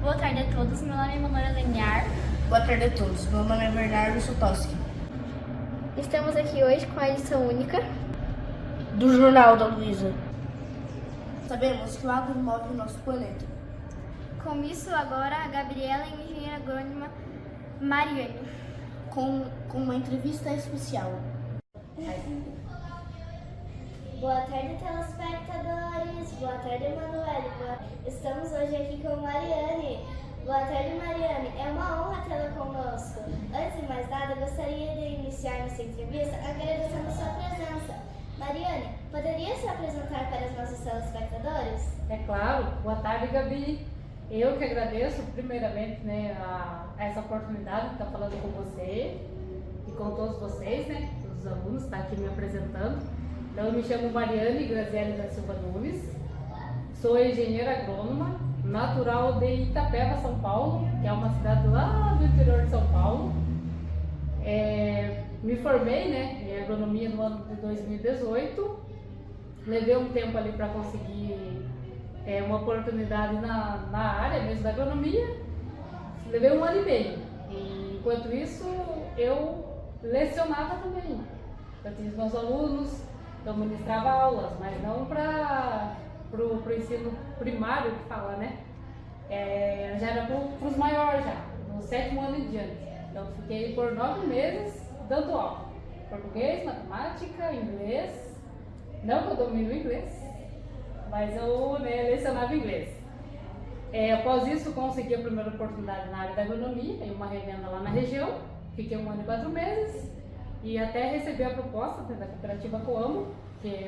Boa tarde a todos, meu nome é Manuela Lenhar. Boa tarde a todos, meu nome é Bernardo Sutoski. Estamos aqui hoje com a edição única do Jornal da Luísa. Sabemos que o agro move o nosso planeta. Com isso, agora a Gabriela e a engenheira agrônoma Mariane. Com uma entrevista especial. Boa tarde, telespectadores. Boa tarde, Emanuele. Estamos hoje aqui com Mariane. Boa tarde, Mariane. É uma honra tê-la conosco. Antes de mais nada, gostaria de iniciar nossa entrevista agradecendo sua presença. Mariane, poderia se apresentar para os nossos telespectadores? É claro. Boa tarde, Gabi. Eu que agradeço, primeiramente, a essa oportunidade de estar falando com você e com todos vocês, todos os alunos, estar aqui me apresentando. Então, eu me chamo Mariane Graziele da Silva Nunes, sou engenheira agrônoma, natural de Itapeva, São Paulo, que é uma cidade lá do interior de São Paulo. Me formei em agronomia no ano de 2018, levei um tempo ali para conseguir uma oportunidade na área mesmo da agronomia, levei 1 ano e meio. E, enquanto isso, eu lecionava também. Eu tinha os meus alunos, eu ministrava aulas, mas não para o ensino primário que fala, já era para os maiores já, no 7º ano em diante. Então fiquei por 9 meses dando aula, português, matemática, inglês, não que eu domino o inglês, mas eu lecionava inglês. Após isso consegui a primeira oportunidade na área da agronomia, em uma revenda lá na região, fiquei 1 ano e 4 meses. E até recebi a proposta da cooperativa Coamo,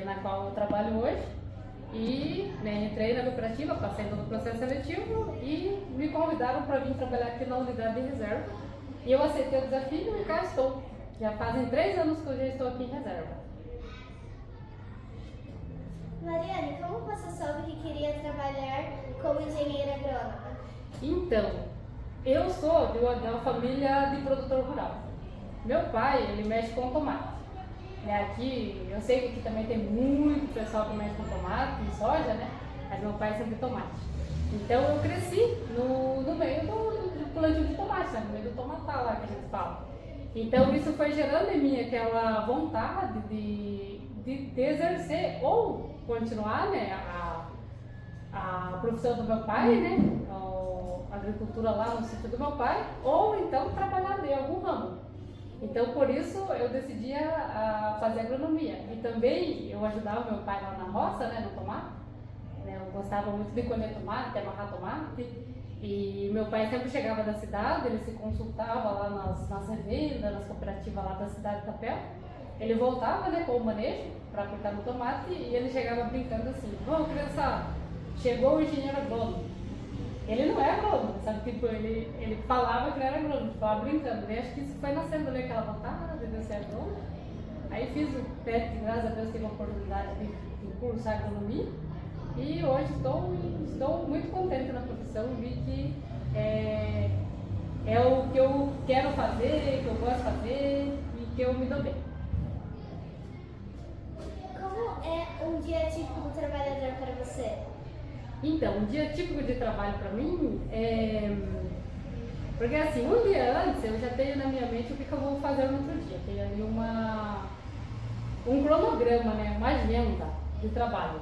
na qual eu trabalho hoje. E entrei na cooperativa, passei no processo seletivo e me convidaram para vir trabalhar aqui na unidade de reserva. E eu aceitei o desafio e cá estou. Já fazem 3 anos que eu já estou aqui em reserva. Mariane, como você soube que queria trabalhar como engenheira agrônoma? Então, eu sou de uma família de produtor rural. Meu pai, ele mexe com tomate. Aqui, eu sei que aqui também tem muito pessoal que mexe com tomate e soja, mas meu pai sempre tomate. Então eu cresci no meio do plantio de tomate, no meio do tomatal lá que a gente fala. Então isso foi gerando em mim aquela vontade de exercer ou continuar a profissão do meu pai, a agricultura lá no sítio do meu pai, ou então trabalhar em algum ramo. Então, por isso, eu decidi fazer agronomia. E também eu ajudava meu pai lá na roça, no tomate. Eu gostava muito de colher tomate, amarrar tomate. E meu pai sempre chegava da cidade, ele se consultava lá nas revendas, nas cooperativas lá da cidade de Itapeva. Ele voltava com o manejo para aplicar no tomate e ele chegava brincando assim: "Ô, criançada, chegou o engenheiro agrônomo." Ele não é agrônomo, sabe? Ele falava que não era agrônomo, falava brincando. E acho que isso foi nascendo ali, aquela vontade de ser agrônomo. Aí fiz o PET, graças a Deus tive a oportunidade de cursar agronomia. E hoje estou muito contente na profissão, vi que é o que eu quero fazer, que eu gosto de fazer e que eu me dou bem. Como é um dia típico do trabalhador para você? Então, um dia típico de trabalho para mim porque assim, um dia antes eu já tenho na minha mente o que eu vou fazer no outro dia. Tem ali um cronograma, uma agenda de trabalho.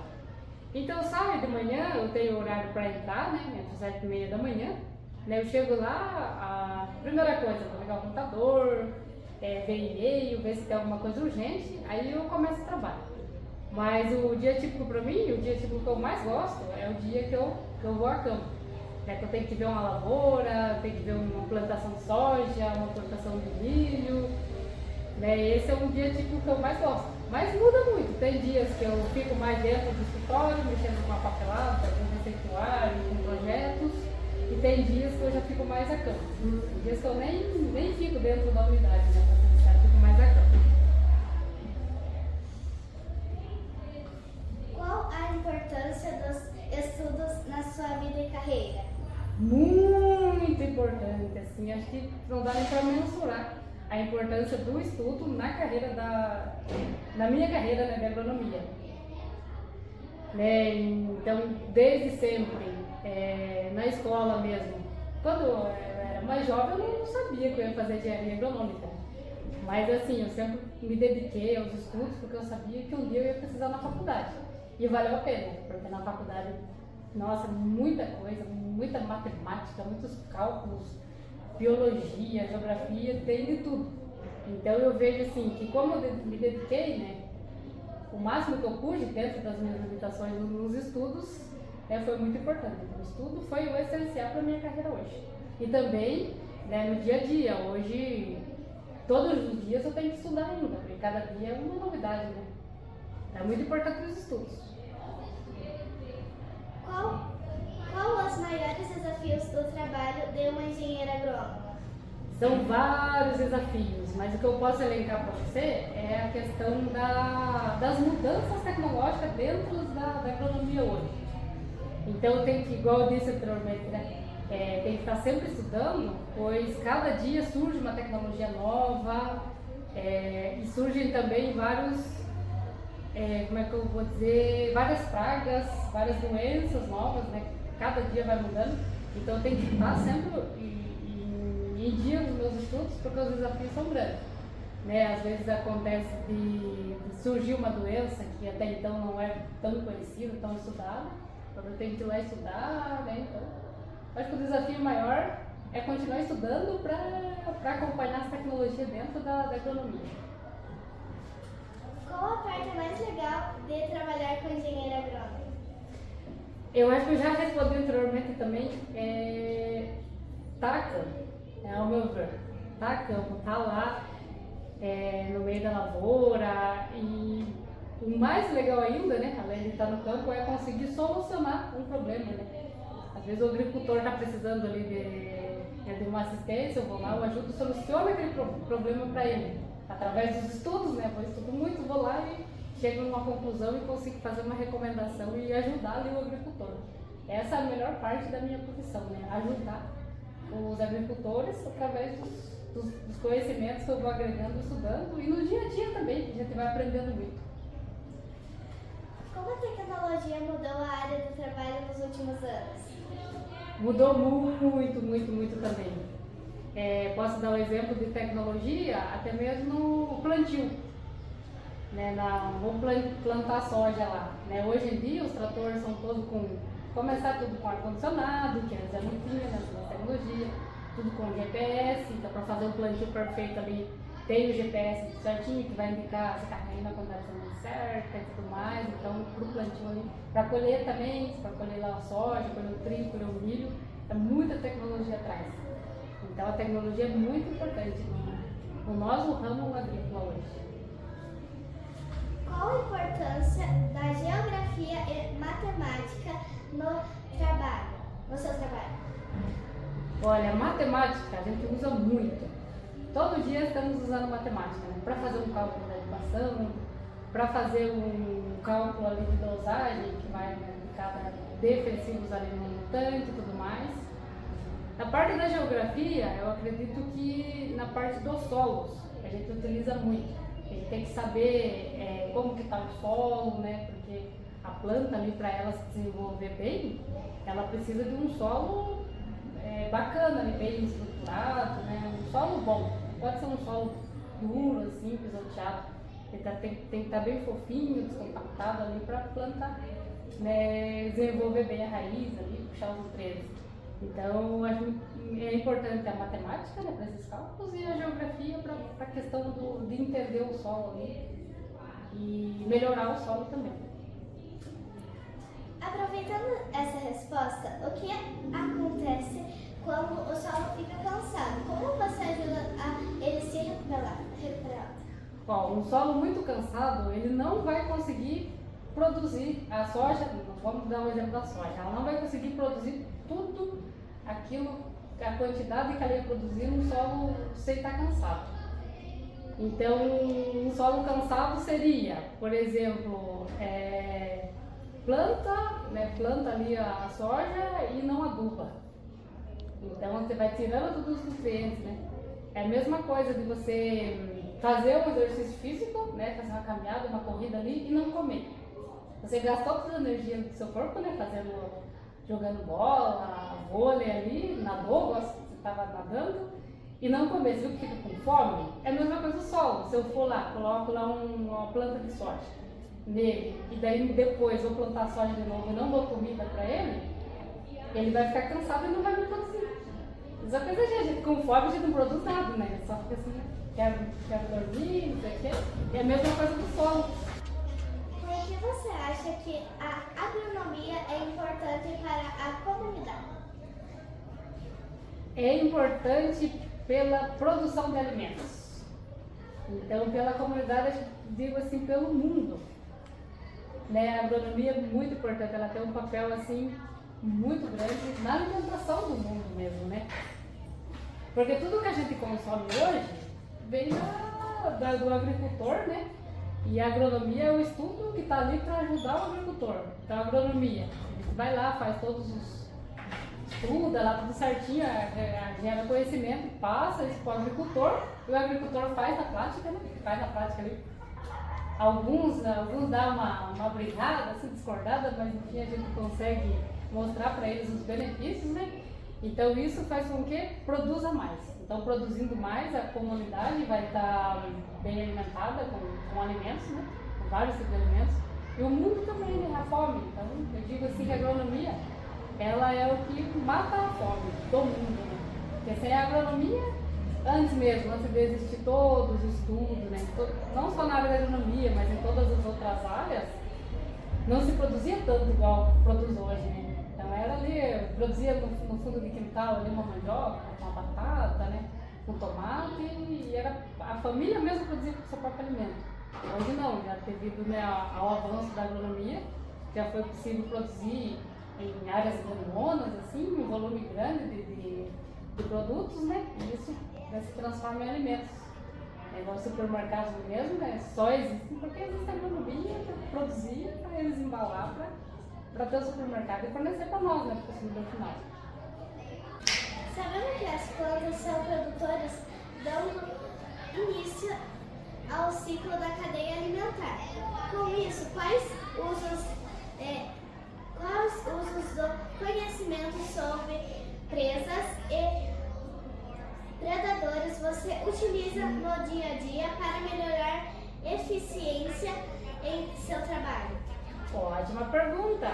Então eu saio de manhã, eu tenho horário para entrar, entre 7h30 da manhã. Eu chego lá, a primeira coisa, vou pegar o computador, ver e-mail, ver se tem alguma coisa urgente, aí eu começo o trabalho. Mas o dia típico para mim, o dia típico que eu mais gosto, é o dia que eu vou a campo. Que eu tenho que ver uma lavoura, tenho que ver uma plantação de soja, uma plantação de milho. Esse é um dia típico que eu mais gosto. Mas muda muito. Tem dias que eu fico mais dentro do escritório, mexendo com uma papelada, com receituário, com projetos. E tem dias que eu já fico mais a campo. Tem dias que eu nem fico dentro da unidade, eu fico mais a campo. Qual a importância dos estudos na sua vida e carreira? Muito importante, assim, acho que não dá nem para mensurar a importância do estudo na minha carreira de agronomia. Então, desde sempre, na escola mesmo. Quando eu era mais jovem, eu não sabia que eu ia fazer engenharia agronômica. Mas assim, eu sempre me dediquei aos estudos porque eu sabia que um dia eu ia precisar na faculdade. E valeu a pena, porque na faculdade, nossa, muita coisa, muita matemática, muitos cálculos, biologia, geografia, tem de tudo. Então eu vejo assim, que como eu me dediquei, né, o máximo que eu pude dentro das minhas limitações nos estudos, foi muito importante. O estudo foi o essencial para a minha carreira hoje. E também, né, no dia a dia, hoje, todos os dias eu tenho que estudar ainda, porque cada dia é uma novidade, né? É muito importante os estudos. Qual os maiores desafios do trabalho de uma engenheira agrônoma? São vários desafios, mas o que eu posso elencar para você é a questão das mudanças tecnológicas dentro da agronomia hoje. Então tem que, igual eu disse anteriormente, né, tem que estar sempre estudando, pois cada dia surge uma tecnologia nova e surgem também vários, como é que eu vou dizer, várias pragas, várias doenças novas, né? Cada dia vai mudando, então eu tenho que estar sempre em dia nos meus estudos, porque os desafios são grandes. Né? Às vezes acontece de surgir uma doença que até então não é tão conhecida, tão estudada, então eu tenho que ir lá estudar, né? Então, acho que o desafio maior é continuar estudando para acompanhar as tecnologias dentro da agronomia. Qual a parte mais legal de trabalhar com engenheiro agrônomo? Eu acho que eu já respondi anteriormente também, taca, ao meu ver, tá campo, tá lá no meio da lavoura, e o mais legal ainda, né, além de estar no campo, é conseguir solucionar um problema, né? Às vezes o agricultor está precisando ali de uma assistência, eu vou lá, eu ajudo, soluciono aquele problema para ele, através dos estudos, né? Eu estudo muito, vou lá e chego numa conclusão e consigo fazer uma recomendação e ajudar ali o agricultor. Essa é a melhor parte da minha profissão, né? Ajudar os agricultores através dos conhecimentos que eu vou agregando, estudando, e no dia a dia também, a gente vai aprendendo muito. Como a tecnologia mudou a área do trabalho nos últimos anos? Mudou muito, muito, muito também. Posso dar um exemplo de tecnologia, até mesmo o plantio. Né, vou plantar soja lá. Né? Hoje em dia os tratores são todos começar tudo com ar-condicionado, que antes não tinha nessa tecnologia, tudo com GPS, então para fazer o plantio perfeito ali tem o GPS certinho que vai indicar se está caindo a quantidade certa e tudo mais, então para o plantio ali, para colher também, para colher lá a soja, colher o trigo, colher o milho, é muita tecnologia atrás. Então a tecnologia é muito importante no nosso ramo agrícola hoje. Qual a importância da geografia e matemática no seu trabalho? Olha, matemática a gente usa muito. Todo dia estamos usando matemática, né? Para fazer um cálculo da equação, para fazer um cálculo ali de dosagem, que vai indicar defensivos ali no tanque e tudo mais. Na parte da geografia, eu acredito que na parte dos solos, a gente utiliza muito. A gente tem que saber como que está o solo, né? Porque a planta ali, para ela se desenvolver bem, ela precisa de um solo bacana, ali, bem estruturado, né? Um solo bom. Pode ser um solo duro, assim, pisoteado. Tem que estar bem fofinho, descompactado ali para a planta, né, desenvolver bem a raiz ali, puxar os nutrientes. Então, acho que é importante a matemática, né, para esses cálculos, e a geografia para a questão de entender o solo ali e melhorar o solo também. Aproveitando essa resposta, o que acontece quando o solo fica cansado? Como você ajuda a ele se recuperar? Bom, um solo muito cansado, ele não vai conseguir produzir a soja, vamos dar um exemplo da soja, ela não vai conseguir produzir tudo aquilo, a quantidade que ela ia produzir num solo sem estar cansado. Então, um solo cansado seria, por exemplo, planta ali a soja e não aduba. Então você vai tirando todos os nutrientes, né? É a mesma coisa de você fazer um exercício físico, né? Fazer uma caminhada, uma corrida ali e não comer. Você gastou toda a energia do seu corpo, né? jogando bola, vôlei ali, nadou, você estava nadando, e não comer, viu que fica com fome, é a mesma coisa do solo. Se eu for lá, coloco lá uma planta de soja nele, e daí depois vou plantar soja de novo e não dou comida para ele vai ficar cansado e não vai me produzir. Só que a gente com fome a gente não produz nada, né? Só fica assim, quer dormir, não sei o quê. É a mesma coisa do solo. Por que você acha que a agronomia é importante para a comunidade? É importante pela produção de alimentos. Então, pela comunidade, eu digo assim, pelo mundo. Né? A agronomia é muito importante, ela tem um papel assim muito grande na alimentação do mundo mesmo, né? Porque tudo que a gente consome hoje vem do agricultor, né? E a agronomia é o estudo que está ali para ajudar o agricultor. Então, a agronomia, a gente vai lá, faz todos os estuda lá tudo certinho, gera conhecimento, passa isso para o agricultor, e o agricultor faz na prática, né? Faz na prática ali. Alguns dão uma brigada, assim, discordada, mas enfim a gente consegue mostrar para eles os benefícios, né? Então isso faz com que produza mais. Então produzindo mais, a comunidade vai estar bem alimentada com alimentos, né? Com vários tipos de alimentos. E o mundo também, né? A fome. Então eu digo assim que a agronomia ela é o que mata a fome do mundo, né? Porque sem a agronomia, antes de existir todos os estudos, né? Não só na área da agronomia, mas em todas as outras áreas, não se produzia tanto igual produz hoje, né? Então era ali, produzia no fundo de quintal ali uma mandioca, uma batata, né? Um tomate, e era a família mesmo produzia o seu próprio alimento. Hoje não, já devido, né, ao avanço da agronomia, já foi possível produzir em áreas grandonas, assim, um volume grande de produtos, né? E isso se transforma em alimentos. Os supermercados mesmo, né? Só existem porque existe a agronomia para produzir, para eles embalar, para ter o supermercado e fornecer para nós, né? Para o consumidor final. Sabemos que as plantas são produtoras, dando início ao ciclo da cadeia alimentar. Com isso, quais usos do conhecimento sobre presas e predadores você utiliza no dia a dia para melhorar eficiência em seu trabalho? Ótima pergunta!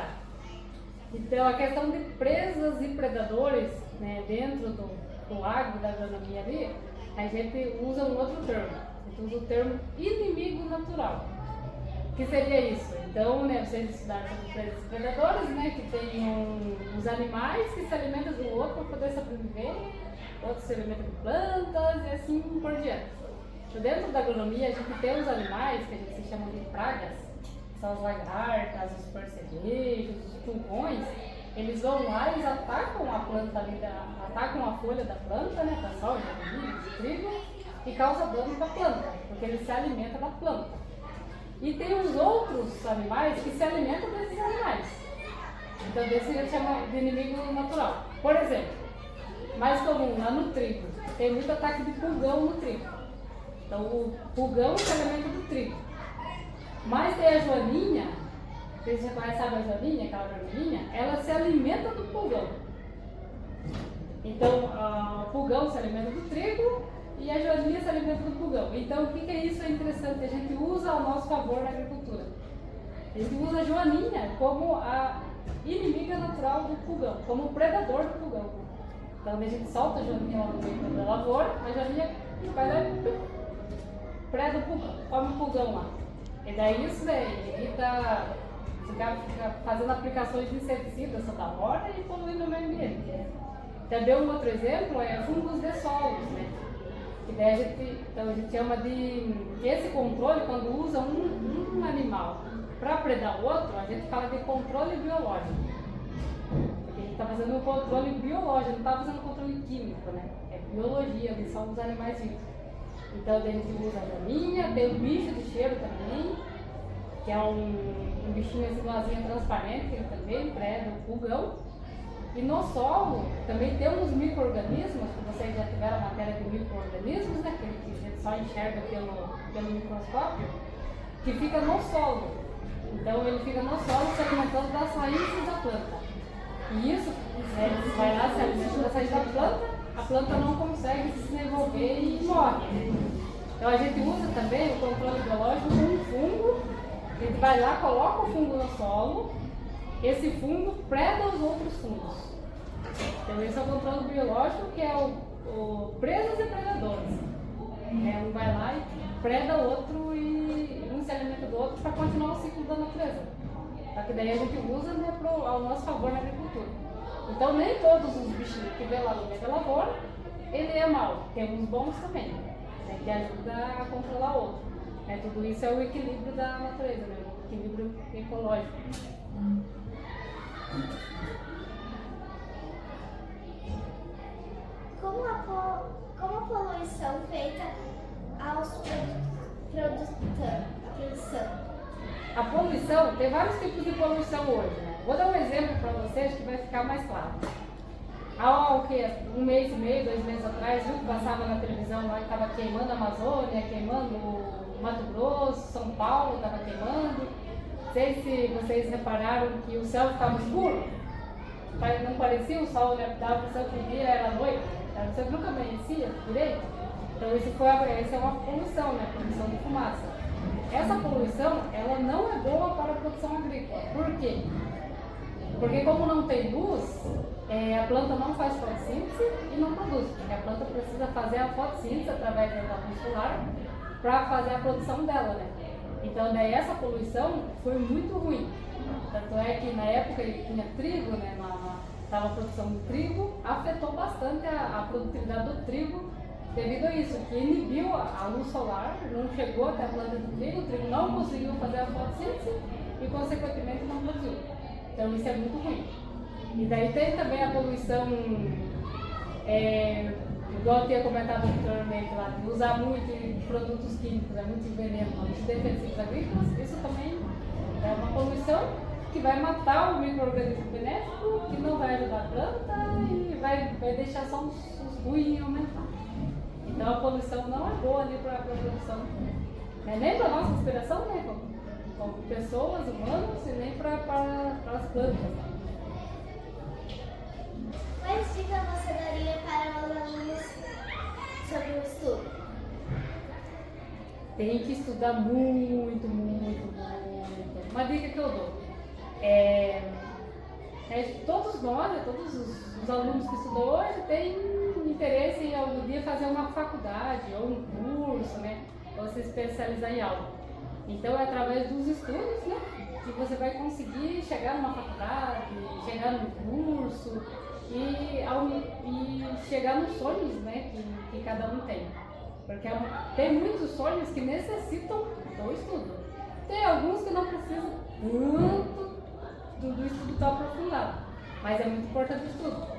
Então, a questão de presas e predadores, né, dentro do agro, da agronomia ali, a gente usa um outro termo. A gente usa o termo inimigo natural. O que seria isso? Então, né, vocês estudaram sobre presas e predadores, né, que tem os animais que se alimentam do outro para poder sobreviver, outros se alimentam de plantas e assim por diante. Então, dentro da agronomia, a gente tem os animais que a gente se chama de pragas, que são as lagartas, os percevejos, os pulgões. Eles vão lá, eles atacam a planta ali, atacam a folha da planta, né, da soja, do milho, do trigo, e causam dano para a planta, porque eles se alimentam da planta. E tem os outros animais que se alimentam desses animais. Então, desse a gente chama de inimigo natural. Por exemplo, mais comum lá no trigo, tem muito ataque de pulgão no trigo. Então, o pulgão se alimenta do trigo. Mas tem a joaninha, vocês já conhecem a joaninha, aquela vermelhinha, ela se alimenta do pulgão. Então, o pulgão se alimenta do trigo e a joaninha se alimenta do pulgão. Então, o que é isso? É interessante, a gente usa ao nosso favor na agricultura. A gente usa a joaninha como a inimiga natural do pulgão, como o predador do pulgão. Então, a gente solta a joaninha lá no meio da lavoura, a joaninha vai lá e preda o pulgão, come o pulgão lá. E daí isso evita ficar fazendo aplicações de inseticidas toda hora e poluindo o meio ambiente. Também um outro exemplo é fungos de solos, né? E daí a gente chama de esse controle, quando usa um animal para predar o outro, a gente fala de controle biológico. Porque a gente está fazendo um controle biológico, não está fazendo um controle químico, né? É biologia, eles são os animais vivos. Então a gente usa a joaninha, tem o bicho de cheiro também, que é um bichinho assim, uma asinha transparente, que ele também preda o pulgão. E no solo também temos micro-organismos, que vocês já tiveram a matéria de micro-organismos, né, que a gente só enxerga pelo microscópio, que fica no solo. Então ele fica no solo se alimentando das raízes da planta. E isso, vai lá, se alimenta da saída da planta, a planta não consegue se desenvolver e morre, né? Então a gente usa também o controle biológico com um fungo, a gente vai lá, coloca o fungo no solo, esse fungo preda os outros fungos. Então esse é o controle biológico, que é o presas e predadores. Um vai lá e preda o outro e um se alimenta do outro para continuar o ciclo da natureza. Só que daí a gente usa, né, ao nosso favor na agricultura. Então nem todos os bichinhos que vê lá no meio da lavoura, ele é mau. Tem uns bons também, né, que ajuda a controlar o outro. Tudo isso é o equilíbrio da natureza, né, o equilíbrio ecológico. Como a poluição feita aos produção? A poluição, tem vários tipos de poluição hoje, né? Vou dar um exemplo para vocês que vai ficar mais claro. Há um mês e meio, 2 meses atrás, viu que passava na televisão lá que estava queimando a Amazônia, queimando o Mato Grosso, São Paulo estava queimando. Não sei se vocês repararam que o céu estava escuro. Não parecia o sol, né? Dava para o céu que dia era noite. O céu nunca amanhecia direito. Então essa é uma poluição, né? Poluição de fumaça. Essa poluição, ela não é boa para a produção agrícola. Por quê? Porque como não tem luz, a planta não faz fotossíntese e não produz. Porque a planta precisa fazer a fotossíntese através da luz solar para fazer a produção dela, né? Então daí essa poluição foi muito ruim. Tanto é que na época tinha trigo, né? Estava a produção de trigo, afetou bastante a produtividade do trigo devido a isso, que inibiu a luz solar, não chegou até a planta do trigo, o trigo não conseguiu fazer a fotossíntese e consequentemente não produziu. Então isso é muito ruim. E daí tem também a poluição, igual eu tinha comentado anteriormente lá, de usar muito produtos químicos, muito veneno, muitos defensivos agrícolas, isso também é uma poluição que vai matar o micro-organismo benéfico, que não vai ajudar a planta e vai deixar só os ruins aumentar. Então a poluição não é boa ali para a produção, nem para a nossa respiração, né, como pessoas, humanos, e nem para as plantas. Quais dicas você daria para os alunos sobre o estudo? Tem que estudar muito, muito, muito. Uma dica que eu dou todos nós, todos os alunos que estudam hoje têm interesse em algum dia fazer uma faculdade ou um curso, né, ou se especializar em algo. Então é através dos estudos, né, que você vai conseguir chegar numa faculdade, chegar num curso e chegar nos sonhos, né, que cada um tem. Porque tem muitos sonhos que necessitam do estudo. Tem alguns que não precisam tanto do estudo tão aprofundado, mas é muito importante o estudo.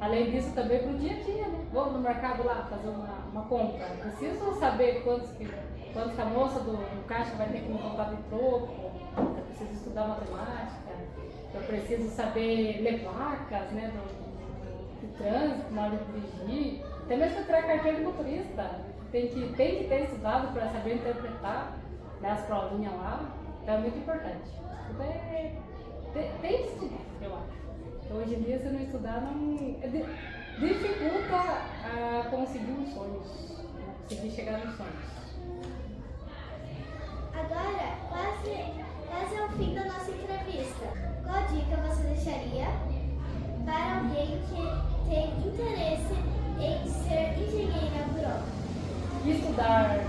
Além disso, também para o dia a dia, né? Vou no mercado lá fazer uma compra. Preciso saber quantos que a moça do caixa vai ter que me contar de troco. Eu preciso estudar matemática. Eu preciso saber ler placas, né? Do trânsito, na hora de dirigir. Até mesmo para tirar carteira de motorista. Tem que ter estudado para saber interpretar, né, as provinhas lá. Então é muito importante. Tem que estudar, eu acho. Hoje em dia, se não estudar, dificulta a conseguir os sonhos, conseguir chegar nos sonhos. Agora, quase ao fim da nossa entrevista. Qual dica você deixaria para alguém que tem interesse em ser engenheiro agrônomo? Estudar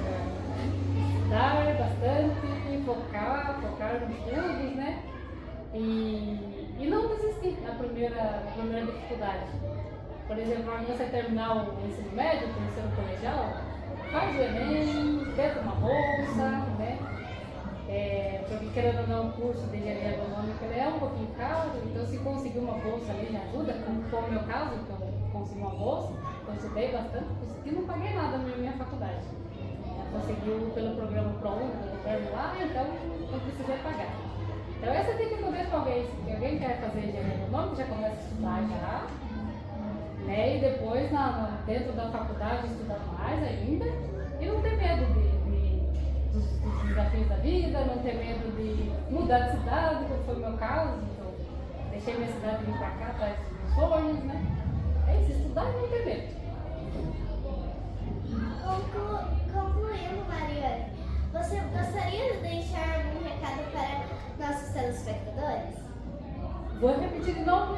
bastante, focar nos estudos, né? E não desistir na primeira dificuldade. Por exemplo, quando você terminar o ensino médio, o terceiro colegial, faz o Enem, tenta uma bolsa, né? Porque querendo ou não, o curso de engenharia agronômica é um pouquinho caro, então se conseguir uma bolsa ali me ajuda, como foi o meu caso, que eu consegui uma bolsa, eu estudei bastante, consegui, não paguei nada na minha faculdade. Conseguiu pelo programa ProUni, do governo lá, então não precisei pagar. Então essa dica que eu deixo para alguém, se alguém quer fazer engenharia agronômica, já começa a estudar já, né? E depois dentro da faculdade estudar mais ainda e não ter medo dos desafios da vida, não ter medo de mudar de cidade, como foi o meu caso. Então, deixei minha cidade vir pra cá atrás dos sonhos, né? É isso, estudar e não ter medo. Concluindo, Mariane, você gostaria de deixar algum recado para nossos telespectadores? Vou repetir de novo,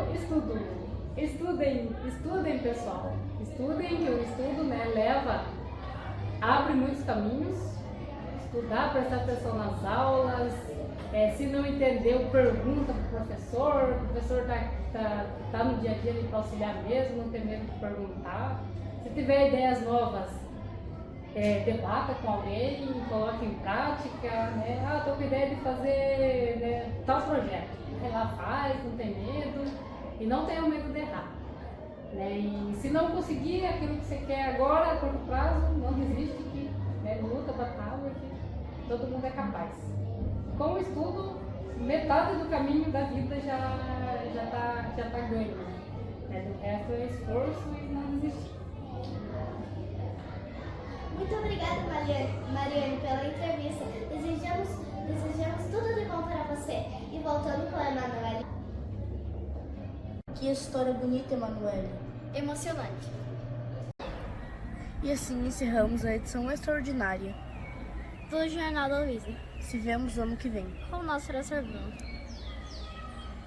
estudem pessoal. Estudem, que o estudo, né, abre muitos caminhos. Estudar, prestar atenção nas aulas. Se não entendeu, pergunta para o professor tá no dia a dia para auxiliar mesmo, não tem medo de perguntar. Se tiver ideias novas, debata com alguém, coloque em prática, né? Estou com ideia de fazer, né, tal projeto. Vai lá, faz, não tem medo e não tenha medo de errar. Né? E se não conseguir aquilo que você quer agora, a curto prazo, não desiste, que, né, luta, batalha, que todo mundo é capaz. Com o estudo, metade do caminho da vida já tá ganho. Né? O resto é esforço e não desistir. Muito obrigada, Mariane, pela entrevista. Desejamos tudo de bom para você. E voltando com a Emanuele. Que história bonita, Emanuele. Emocionante. E assim encerramos a edição extraordinária. Do Jornal da Luísa, Se vemos ano que vem. com o nosso professor Bruno.